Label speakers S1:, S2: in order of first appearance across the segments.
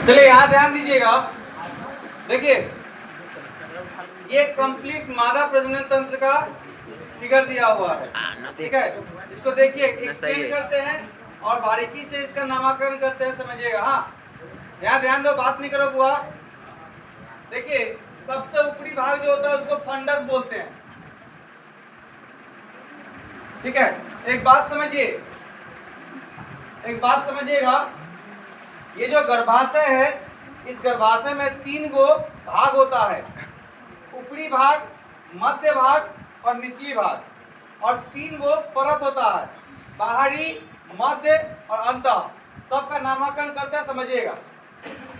S1: चलिए यहाँ ध्यान दीजिएगा। देखिए ये कंप्लीट मादा प्रजनन तंत्र का फिगर दिया हुआ है, ठीक है। इसको देखिए एक्सप्लेन करते हैं और बारीकी से इसका नामकरण करते हैं, समझिएगा। हाँ यहाँ ध्यान दो, बात नहीं करो बुआ। देखिए सबसे ऊपरी भाग जो होता है उसको फंडस बोलते हैं, ठीक है। एक बात समझिएगा, ये जो गर्भाशय है, इस गर्भाशय में 3 गो भाग होता है, ऊपरी भाग, मध्य भाग और निचली भाग, और 3 गो परत होता है, बाहरी, मध्य और अंतः। सबका नामकरण करते हैं, समझिएगा।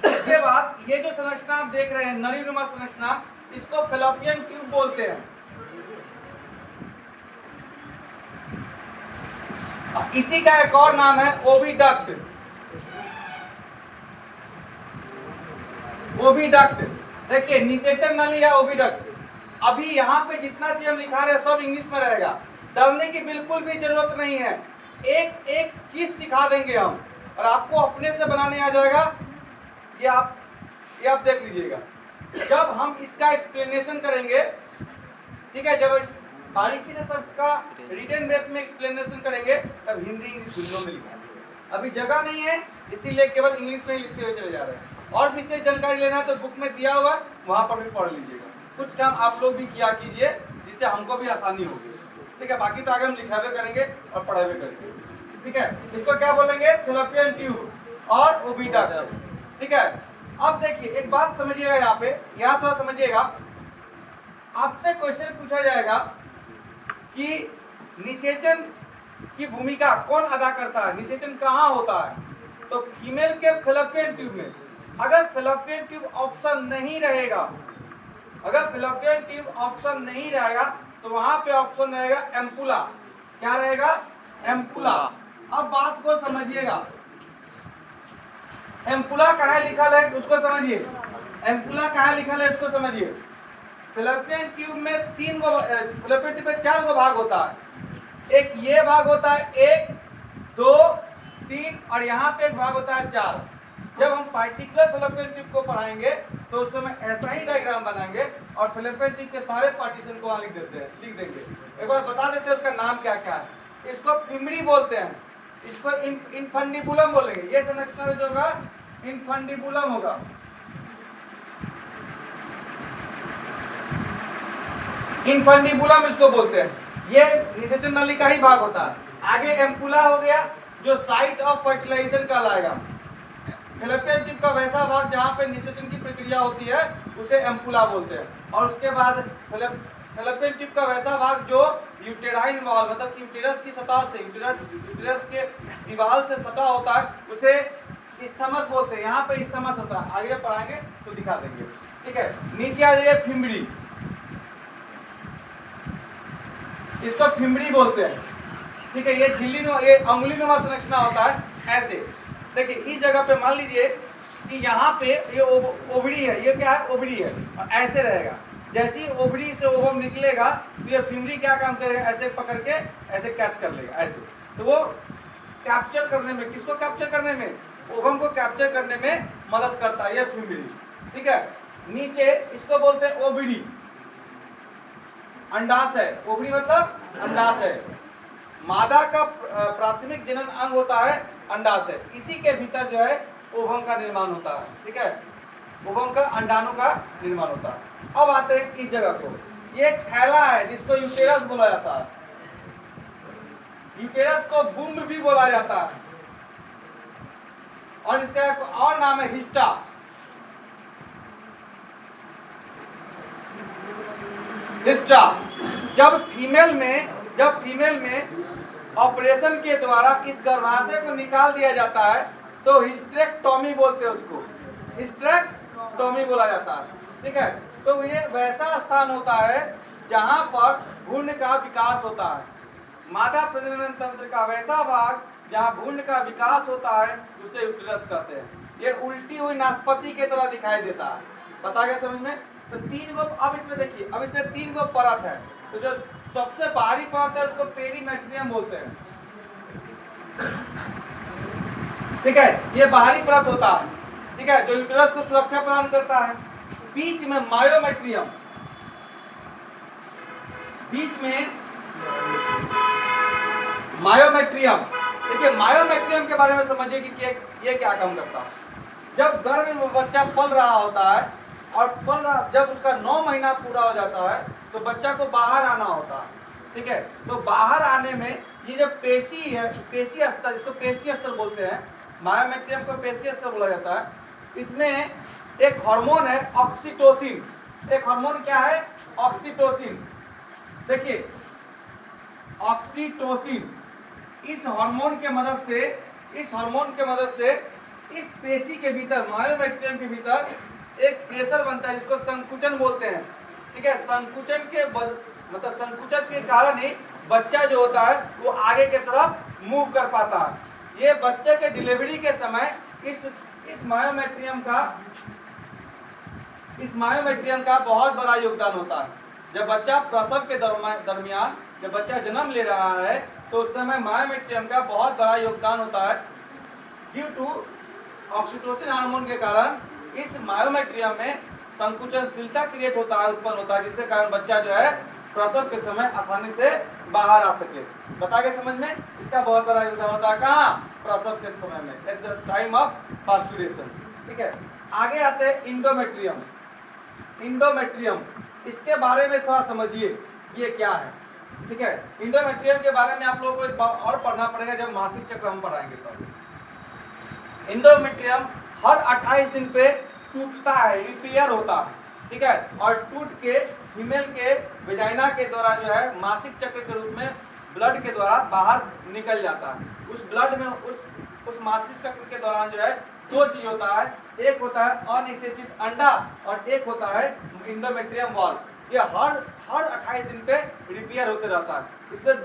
S1: इसके बाद ये जो संरचना आप देख रहे हैं, नलीनुमा संरचना, इसको फैलोपियन ट्यूब बोलते हैं। इसी का एक और नाम है ओविडक्ट। ओविडक्ट देखिए, निषेचन नली है ओविडक्ट। अभी यहाँ पे जितना चीज हम लिखा रहे हैं सब इंग्लिश में रहेगा, डरने की बिल्कुल भी जरूरत नहीं है। एक एक चीज सिखा देंगे हम और आपको अपने से बनाने आ जाएगा। ये आप देख लीजिएगा। जब हम इसका एक्सप्लेनेशन करेंगे, ठीक है, जब इस बारीकी से सबका रिटन बेस में एक्सप्लेनेशन करेंगे, तब हिंदी इंग्लिश दोनों में लिखा। अभी जगह नहीं है, इसीलिए केवल इंग्लिश में ही लिखते हुए चले जा रहे हैं। और विशेष जानकारी लेना है तो बुक में दिया हुआ है, वहां पर भी पढ़ लीजिएगा। कुछ काम आप लोग भी किया कीजिए, जिससे हमको भी आसानी होगी, ठीक है। बाकी तो आगे हम लिखावे करेंगे और पढ़ावे करेंगे, ठीक है। इसको क्या बोलेंगे? फैलोपियन ट्यूब और ओविडक्ट, ठीक है। अब देखिए एक बात समझिएगा, यहाँ थोड़ा समझिएगा। आपसे क्वेश्चन पूछा जाएगा कि निषेचन की भूमिका कौन अदा करता है, निषेचन कहाँ होता है? तो फीमेल के फैलोपियन ट्यूब में। अगर फैलोपियन ट्यूब ऑप्शन नहीं रहेगा, तो वहां पे ऑप्शन रहेगा एम्पुला। क्या रहेगा? एम्पुला। अब बात को समझिएगा, एम्पुला कहाँ लिखल है उसको समझिए। एम्पुला कहाँ लिखल है उसको समझिए। फैलोपियन ट्यूब में 3 गो, फैलोपियन ट्यूब में 4 गो भाग होता है। एक ये भाग होता है, 1 2 3, और यहाँ पे एक भाग होता है 4। जब हम पार्टिकुलर फैलोपियन ट्यूब को पढ़ाएंगे तो उस समय ऐसा ही डायग्राम बनाएंगे और फैलोपियन ट्यूब के सारे पार्टीशन को वहाँ लिख देंगे। एक बार बता देते हैं उसका नाम क्या क्या है। इसको फिमरी बोलते हैं, इसको इनफंडिबुलम बोलेंगे। ये संरचना जो होगा इनफंडिबुलम होगा। इनफंडिबुलम इसको बोलते हैं। ये निषेचन नली का ही भाग होता है। आगे एम्पुला हो गया जो साइट ऑफ फर्टिलाइजेशन कहलाएगा। फैलोपियन ट्यूब का वैसा भाग जहाँ पे निषेचन की प्रक्रिया होती है उसे एम्पुला बोलते हैं। और उसके बाद फैलोपियन ट्यूब का वैसा भाग जो यूटेराइन वॉल, मतलब यूटेरस की सतह से, यूटेरस के दीवार से सटा होता है, उसे इस्थमस बोलते हैं। यहाँ पे इस्थमस होता है, आगे पढ़ाएंगे तो दिखा देंगे, ठीक है। नीचे आ जाइए, फिमरी, इसको फिमरी बोलते हैं, ठीक है। ये ये अंगुलीनुमा संरचना होता है ऐसे। देखिए इस जगह पे मान लीजिए कि यहाँ पे ये ओवरी है, ये क्या है? ओवरी है, और ऐसे रहेगा। जैसे ही ओवरी से ओवम निकलेगा तो ये फिमरी क्या काम करेगा? ऐसे पकड़ के ऐसे कैच कर लेगा, ऐसे। तो वो कैप्चर करने में, किसको कैप्चर करने में? ओवम को कैप्चर करने में मदद करता है ये फिमरी, ठीक है। नीचे इसको बोलते हैं ओविडी, अंडाशय। ओवरी मतलब अंडाशय। मादा का प्राथमिक जनन अंग होता है अंडाशय। इसी के भीतर जो है ओवम का निर्माण होता है, ठीक है। ओवम का, अंडाणु का निर्माण होता है। अब आते हैं इस जगह को। ये थैला है जिसको यूटेरस बोला जाता है। यूटेरस को बुम्ब भी बोला जाता है, और इसका एक और नाम है हिस्टा। हिस्टा। जब फीमेल में ऑपरेशन के द्वारा इस गर्भाशय को निकाल दिया जाता है तो हिस्टेरेक्टोमी बोलते हैं उसको, हिस्टेरेक्टोमी बोला जाता है, ठीक है। तो ये वैसा स्थान होता है जहां पर भ्रूण का विकास होता है। मादा प्रजनन तंत्र का वैसा भाग जहां भ्रूण का विकास होता है उसे यूटेरस कहते हैं। ये उल्टी हुई नाशपाती की तरह दिखाई देता है। बता गया समझ में? तो 3 गो, अब इसमें देखिए, अब इसमें 3 गो परत है। तो जो सबसे बाहरी परत है उसको पेरीमेट्रियम बोलते हैं, ठीक है। ये बाहरी परत होता है। ठीक है, जो यूटेरस को सुरक्षा प्रदान करता है। बीच में मायोमेट्रियम, बीच में मायोमेट्रियम। देखिए मायोमेट्रियम के बारे में समझिए कि ये क्या काम करता है। जब गर्भ में बच्चा पल रहा होता है और जब उसका 9 महीना पूरा हो जाता है तो बच्चा को बाहर आना होता है, ठीक है। तो बाहर आने में ये जो पेशी है, पेशी स्तर, इसको पेशी स्तर बोलते हैं, मायोमेट्रियम को पेशी स्तर बोला जाता है। इसमें एक हार्मोन है ऑक्सीटोसिन। एक हार्मोन क्या है? ऑक्सीटोसिन। देखिए ऑक्सीटोसिन, इस हार्मोन के मदद से इस पेशी के भीतर, मायोमेट्रियम के भीतर एक प्रेशर बनता है जिसको संकुचन बोलते हैं, ठीक है। संकुचन के कारण ही बच्चा जो होता है वो आगे की तरफ मूव कर पाता है। ये बच्चे के डिलीवरी के समय इस मायोमेट्रियम का बहुत बड़ा योगदान होता है। जब बच्चा प्रसव के दरमियान जब बच्चा जन्म ले रहा है तो उस समय मायोमेट्रियम का बहुत बड़ा योगदान होता है। ड्यू टू ऑक्सीटोसिन हार्मोन के कारण इस मायोमेट्रियम में संकुचनशीलता क्रिएट होता है, उत्पन्न होता है, जिसके कारण बच्चा जो है प्रसव के समय आसानी से बाहर आ सके। बता के समझ में? इसका बहुत बड़ा योगदान होता है। कहाँ? प्रसव के समय में, एट द टाइम ऑफ पास्चुरेशन, ठीक है। आगे आते हैं इंडोमेट्रियम। इंडोमेट्रियम, इसके बारे में थोड़ा समझिए ये क्या है, ठीक है। इंडोमेट्रियम के बारे में आप लोगों को एक बार और पढ़ना पड़ेगा जब मासिक चक्र हम पढ़ाएंगे तब। इंडोमेट्रियम हर 28 दिन पे टूटता है, रिपेयर होता है, ठीक है। और टूट के फीमेल के वेजाइना के द्वारा जो है मासिक चक्र के रूप में ब्लड के द्वारा बाहर निकल जाता है। उस ब्लड में उस मासिक चक्र के दौरान जो है दो चीज होता है, एक होता है अनिषेचित अंडा और एक होता है इंडोमेट्रियम वॉल। ये हर 28 दिन पे रिपेयर होते रहता है। इसमें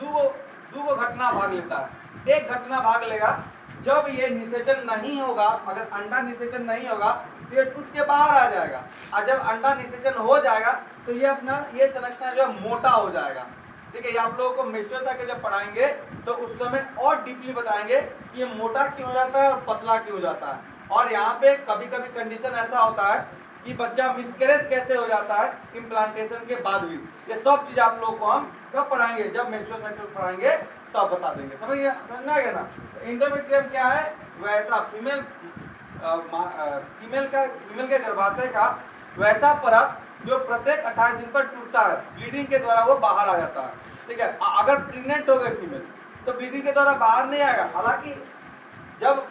S1: दो घटना भाग लेता है। एक घटना भाग लेगा जब ये निषेचन नहीं होगा, अगर अंडा निषेचन नहीं होगा तो ये टूट के बाहर आ जाएगा, और जब अंडा निषेचन हो जाएगा तो ये संरचना जो है मोटा हो जाएगा, ठीक है। ये आप लोगों को मेंस्ट्रुअल साइकिल जब पढ़ाएंगे तो उस समय और डीपली बताएंगे कि ये मोटा क्यों हो जाता है और पतला क्यों हो जाता है। और यहाँ पे कभी कभी कंडीशन ऐसा होता है कि बच्चा मिसकैरेज कैसे हो जाता है इम्प्लांटेशन के बाद भी। ये सब चीज आप लोगों को हम कब पढ़ाएंगे? जब मेंस्ट्रुअल साइकिल पढ़ाएंगे तब बता देंगे। समझ गया ना? इंडोमेट्रियम क्या है? वैसा फीमेल के गर्भाशय का वैसा परत जो प्रत्येक 28 दिन पर टूटता है, ब्लीडिंग के द्वारा वो बाहर आ जाता है, ठीक है। अगर प्रेग्नेंट हो गई फीमेल तो ब्लीडिंग के द्वारा बाहर नहीं आएगा। हालांकि जब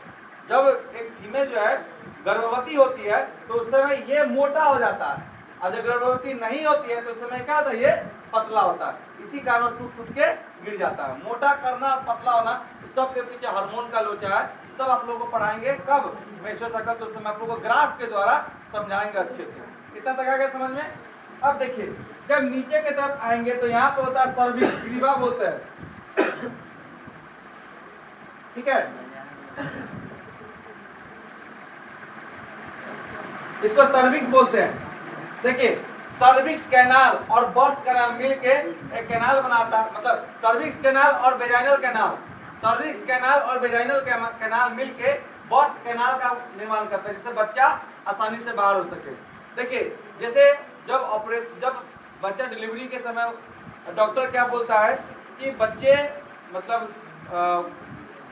S1: एक फीमेल जो है गर्भवती होती है तो उस समय ये मोटा हो जाता है, और जब गर्भवती नहीं होती है तो उस समय क्या होता है? ये पतला होता है। इसी कारण टूट के गिर जाता है। मोटा करना, पतला होना, सब के पीछे हार्मोन का लोचा है। सब आप लोगों को पढ़ाएंगे कब? मेंस्ट्रुअल साइकिल, तो उस समय आप लोगों को ग्राफ के द्वारा समझाएंगे अच्छे से। इतना तक आ गया समझ में? अब देखिए जब नीचे की तरफ आएंगे तो यहाँ पे होता है सर्विक्स, ग्रीवा बोलते हैं, ठीक है। इसको सर्विक्स बोलते हैं। देखिए सर्विक्स कैनाल और बर्थ कैनाल मिलके एक कैनाल बनाता है, मतलब सर्विक्स कैनाल और वेजाइनल कैनाल, सर्विक्स कैनाल और वेजाइनल कैनाल मिलके बर्थ कैनाल का निर्माण करता है, जिससे बच्चा आसानी से बाहर हो सके। देखिए जैसे जब बच्चा डिलीवरी के समय डॉक्टर क्या बोलता है कि बच्चे, मतलब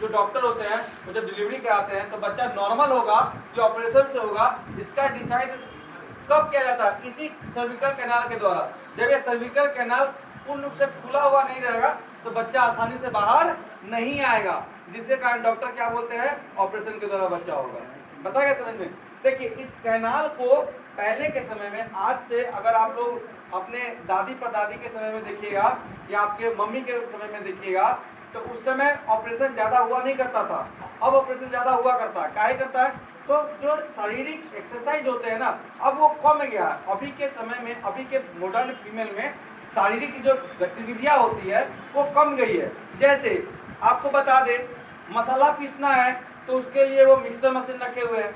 S1: जो डॉक्टर होते हैं वो जब डिलीवरी कराते हैं तो बच्चा नॉर्मल होगा कि ऑपरेशन से होगा, इसका डिसाइड कब किया जाता है? इसी सर्विकल कैनाल के द्वारा। जब ये सर्विकल कैनाल पूर्ण रूप से खुला हुआ नहीं रहेगा तो बच्चा आसानी से बाहर नहीं आएगा, जिसके कारण डॉक्टर क्या बोलते हैं? ऑपरेशन के द्वारा बच्चा होगा। बता गया समझ में? देखिए इस कैनाल को पहले के समय में, आज से अगर आप लोग अपने दादी परदादी के समय में देखिएगा या आपके मम्मी के समय में देखिएगा तो उस समय ऑपरेशन ज्यादा हुआ नहीं करता था। अब ऑपरेशन ज्यादा हुआ करता है। काहे करता है? तो जो शारीरिक एक्सरसाइज होते हैं ना, अब वो कम गया है। अभी के समय में, अभी के मॉडर्न फीमेल में शारीरिक जो गतिविधियां होती है वो कम गई है। जैसे आपको बता दे, मसाला पीसना है तो उसके लिए वो मिक्सर मशीन रखे हुए हैं,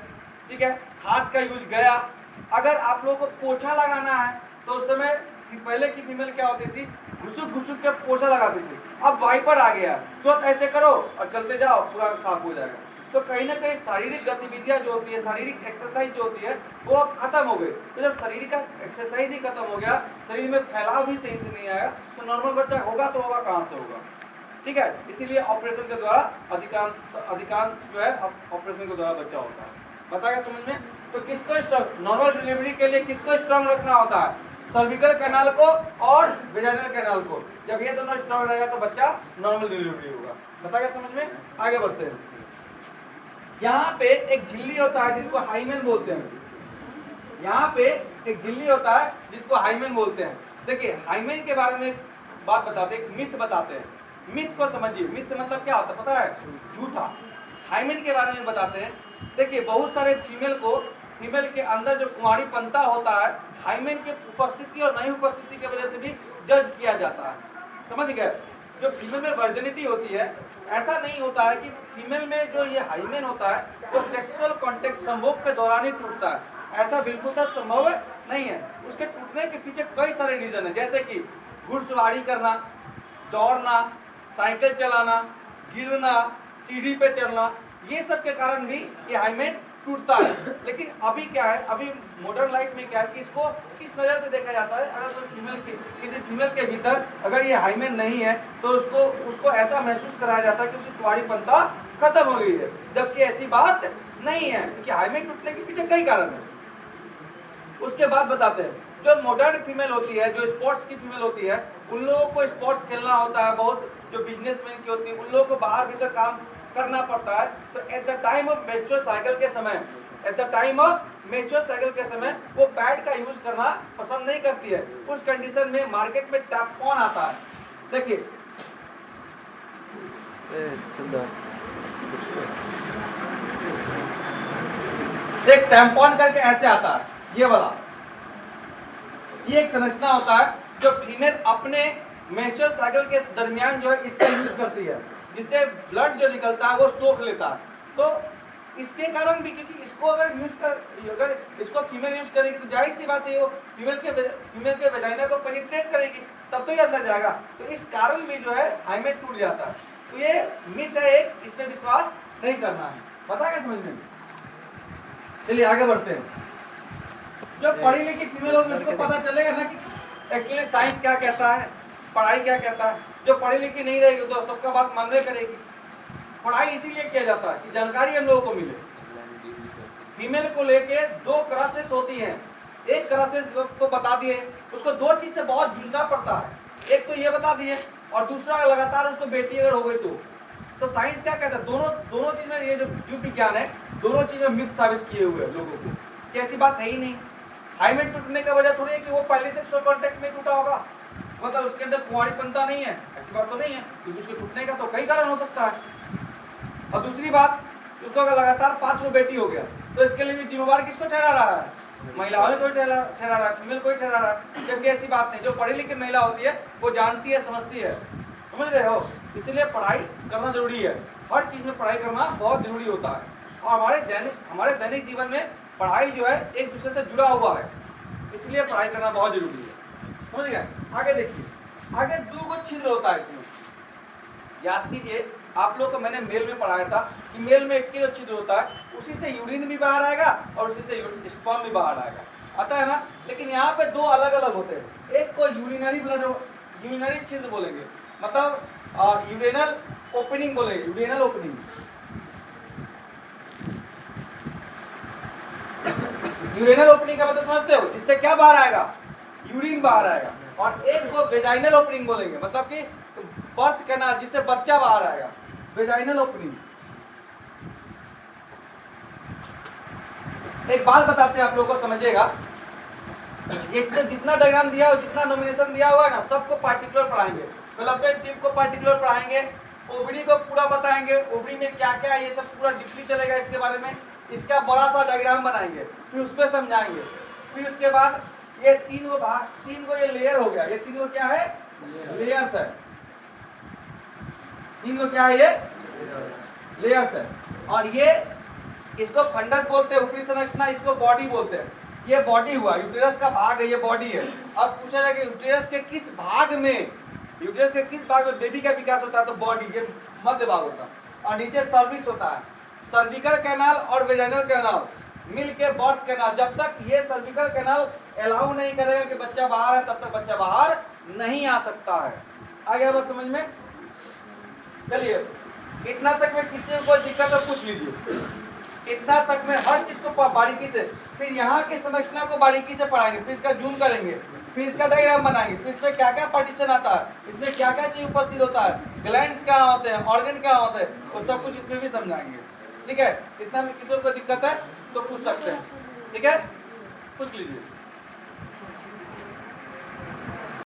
S1: ठीक है, हाथ का यूज गया। अगर आप लोगों को पोछा लगाना है तो उस समय पहले की फीमेल क्या होती थी? घुसुक के पोछा लगाती थी। अब वाइपर आ गया, तुरंत ऐसे करो और चलते जाओ, पूरा साफ हो जाएगा। तो कहीं ना कहीं शारीरिक गतिविधियां जो होती है, शारीरिक एक्सरसाइज जो होती है वो अब खत्म हो गई। तो जब शरीर का एक्सरसाइज ही खत्म हो गया, शरीर में फैलाव भी सही से नहीं आया, तो नॉर्मल बच्चा होगा तो होगा कहाँ से होगा। ठीक है, इसीलिए ऑपरेशन के द्वारा अधिकांश जो है ऑपरेशन के द्वारा बच्चा होता है। बताया समझ में? तो किसको स्ट्रॉन्ग, नॉर्मल डिलीवरी के लिए किसको स्ट्रॉन्ग रखना होता है? सर्विकल कैनाल को और वेजाइनल कैनाल को। जब ये दोनों स्ट्रॉन्ग रहेगा तो बच्चा नॉर्मल डिलीवरी होगा। बताया समझ में? आगे बढ़ते हैं। यहाँ पे एक झिल्ली होता है जिसको हाइमेन बोलते हैं। यहाँ पे एक झिल्ली होता है जिसको हाइमेन बोलते हैं। देखिए हाइमेन के बारे में बात बताते हैं, मिथ बताते हैं। मिथ को समझिए, मिथ मतलब क्या होता है पता है? झूठा। हाइमेन के बारे में बताते हैं। देखिए बहुत सारे फीमेल के अंदर जो कुंवारी पंता होता है, हाइमेन के उपस्थिति और नहीं उपस्थिति की वजह से भी जज किया जाता है। समझ गए? जो फीमेल में वर्जिनिटी होती है, ऐसा नहीं होता है कि फीमेल में जो ये हाइमेन होता है वो सेक्सुअल कांटेक्ट, संभोग के दौरान ही टूटता है। ऐसा बिल्कुल का संभव नहीं है। उसके टूटने के पीछे कई सारे रीजन है, जैसे कि घुड़सवारी करना, दौड़ना, साइकिल चलाना, गिरना, सीढ़ी पे चढ़ना, ये सब के कारण भी ये हाइमेन टूटता है। लेकिन अभी क्या है, अभी मॉडर्न लाइफ में क्या है कि इसको किस नज़र से देखा जाता है? अगर कोई किसी फीमेल के भीतर अगर ये हाइमेन नहीं है तो उसको ऐसा महसूस कराया जाता है कि उसकी कुंवारीपंता खत्म हो गई है, जबकि ऐसी बात नहीं है, क्योंकि हाइमेन टूटने के पीछे कई कारण है। उसके बाद बताते हैं, जो मॉडर्न फीमेल होती है, जो स्पोर्ट्स की फीमेल होती है, उन लोगों को स्पोर्ट्स खेलना होता है, बहुत जो बिजनेसमैन की होती है उन लोगों को बाहर भीतर काम करना पड़ता है। तो at the time of menstrual cycle के समय वो पैड का यूज करना पसंद नहीं करती है। उस कंडीशन में मार्केट में टैम्पॉन आता है। देखिए एक टैम्पॉन करके ऐसे आता है, ये वाला, ये एक संरचना होता है जो फीमेल अपने मेंस्ट्रुअल साइकिल के दरमियान जो है इसका यूज करती है, जिससे ब्लड जो निकलता है वो सोख लेता है। तो इसके कारण भी, क्योंकि इसको अगर इसको फीमेल यूज करेगी तो जाहिर सी बात है वो फीमेल के वेजाइना को पेनिट्रेट करेगी, तब तो ये अंदर जाएगा। तो इस कारण भी जो है हाइमेन टूट जाता है। तो ये मिथ है एक, इसमें विश्वास नहीं करना है। पता है समझ में? चलिए आगे बढ़ते हैं। जो पढ़ी लिखी फीमेल होगी उसको पता चलेगा ना कि एक्चुअली साइंस क्या कहता है, पढ़ाई क्या कहता है। जो पढ़ी लिखी नहीं रहेगी तो सबका बात मानवे करेगी। पढ़ाई इसीलिए किया जाता है कि जानकारी हम लोगों को मिले। फीमेल को लेके 2 क्रसेस होती हैं। एक क्रसेस को बता दिए, उसको 2 चीज से बहुत जूझना पड़ता है। एक तो ये बता दिए और दूसरा लगातार उसको बेटी अगर हो गई तो साइंस क्या कहता है? दोनों चीज में, ये जो जीव विज्ञान है दोनों चीज में मिथ साबित किए हुए हैं लोगों को कि ऐसी बात है ही नहीं। हाइमेन टूटने का वजह थोड़ी है कि वो पहले सेक्सुअल कांटेक्ट में टूटा होगा, मतलब उसके अंदर कुंवारीपंता नहीं है, ऐसी बात तो नहीं है। क्योंकि उसके टूटने का तो कई कारण हो सकता है। और दूसरी बात, उसको अगर लगातार 5 बेटी हो गया तो इसके लिए भी जिम्मेवार किसको ठहरा रहा है? महिलाओं को ठहरा रहा है, फीमेल को ही ठहरा रहा है। जबकि ऐसी बात नहीं, जो पढ़ी लिखी महिला होती है वो जानती है, समझती है। समझ रहे हो? इसलिए पढ़ाई करना जरूरी है। हर चीज में पढ़ाई करना बहुत जरूरी होता है। और हमारे दैनिक जीवन में पढ़ाई जो है एक दूसरे से जुड़ा हुआ है, इसलिए पढ़ाई करना बहुत जरूरी है। समझ गए? आगे देखिए, आगे 2 छिद्र होता है इसमें। याद कीजिए, आप लोग को मैंने मेल में पढ़ाया था कि मेल में 21 छिद्र होता है, उसी से यूरिन भी बाहर आएगा और उसी से स्पर्म भी बाहर आएगा, आता है ना। लेकिन यहाँ पे 2 अलग अलग होते हैं। एक को यूरिनरी छिद्र बोलेंगे, मतलब यूरिनल ओपनिंग बोलेंगे, यूरिनल ओपनिंग। यूरिनल ओपनिंग का मतलब समझते हो? जिससे क्या बाहर आएगा? यूरिन बाहर आएगा। और एक को वेजाइनल ओपनिंग बोलेंगे, मतलब कि बर्थ कैनाल, जिससे बच्चा बाहर आएगा, वेजाइनल ओपनिंग। एक बात बताते हैं, आप लोगों को समझिएगा। इसमें जितना डायग्राम दिया हो, जितना नॉमिनेशन दिया हुआ है ना, सबको पार्टिकुलर पढ़ाएंगे। फेलोपियन ट्यूब को पार्टिकुलर पढ़ाएंगे, ओवरी को पूरा बताएंगे, ओवरी में क्या क्या है ये सब पूरा डीपली चलेगा इसके बारे में। इसका बड़ा सा डायग्राम बनाएंगे, फिर उस पर समझाएंगे। फिर उसके बाद ये 3 को ये लेयर हो गया। ये 3 को क्या है? लेयर्स है। 3 को क्या है? ये लेयर्स है। और ये इसको फंडस बोलते हैं, ऊपरी संरचना, इसको बॉडी बोलते हैं। ये बॉडी हुआ, यूटेरस का भाग है, ये बॉडी है। अब पूछा जाए कि यूटेरस के किस भाग में बेबी का विकास होता है, तो बॉडी, ये मध्य भाग होता है। और नीचे सर्विक्स होता है। सर्विकल कैनाल और वेजाइनल कैनाल मिल के बर्थ कैनाल। जब तक ये सर्विकल कैनाल अलाउ नहीं करेगा कि बच्चा बाहर है, तब तक बच्चा बाहर नहीं आ सकता है। आ गया बस समझ में? चलिए, इतना तक में किसी को कोई दिक्कत है पूछ लीजिए। इतना तक में हर चीज को बारीकी से, फिर यहाँ की संरचना को बारीकी से पढ़ाएंगे, फिर इसका जूम करेंगे, फिर इसका डायग्राम बनाएंगे, फिर इसमें क्या क्या पार्टीशन आता है, इसमें क्या क्या चीज उपस्थित होता है, ग्लैंड्स क्या होते हैं, ऑर्गन क्या होते हैं, वो सब कुछ इसमें भी समझाएंगे। ठीक है? इतना में किसी को दिक्कत है तो पूछ सकते हैं। ठीक है, पूछ लीजिए।